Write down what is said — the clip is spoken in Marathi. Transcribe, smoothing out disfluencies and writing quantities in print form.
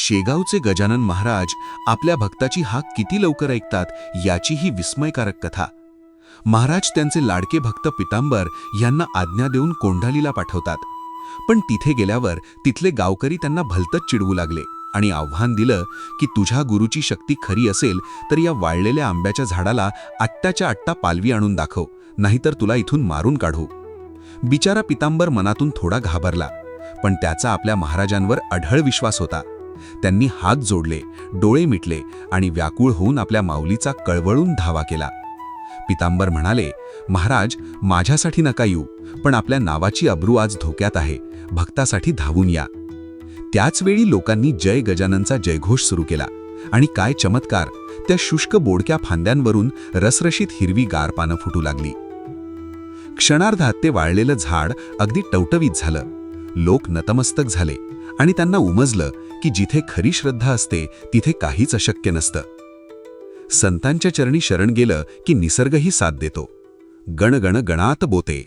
शेगावचे गजानन महाराज आपल्या भक्ताची हाक किती लवकर ऐकतात याची ही विस्मयकारक कथा. महाराज त्यांचे लाडके भक्त पितांबर यांना आज्ञा देऊन कोंढालीला पाठवतात. पण तिथे गेल्यावर तिथले गावकरी त्यांना भलतंच चिडवू लागले आणि आव्हान दिलं की तुझ्या गुरुची शक्ती खरी असेल तर या वाळलेल्या आंब्याच्या झाडाला आट्टाच्या आट्टा पालवी आणून दाखव, नाहीतर तुला इथून मारून काढू. बिचारा पितांबर मनातून थोडा घाबरला, पण त्याचा आपल्या महाराजांवर अढळ विश्वास होता. त्यांनी हात जोडले, डोळे मिटले आणि व्याकुळ होऊन आपल्या माऊलीचा कळवळून धावा केला. पितांबर म्हणाले, महाराज, माझ्यासाठी नका येऊ, पण आपल्या नावाची अब्रू आज धोक्यात आहे, भक्तासाठी धावून या. त्याच वेळी लोकांनी जय गजाननचा जयघोष सुरू केला आणि काय चमत्कार, त्या शुष्क बोडक्या फांद्यांवरून रसरशीत हिरवी गार पानं फुटू लागली. क्षणार्धात ते वाळलेलं झाड अगदी टवटवीत झालं. लोक नतमस्तक झाले आणि त्यांना उमजलं की जिथे खरी श्रद्धा असते तिथे काहीच अशक्य नसतं. संतांच्या चरणी शरण गेलं की निसर्गही साथ देतो. गण गण गणात बोते.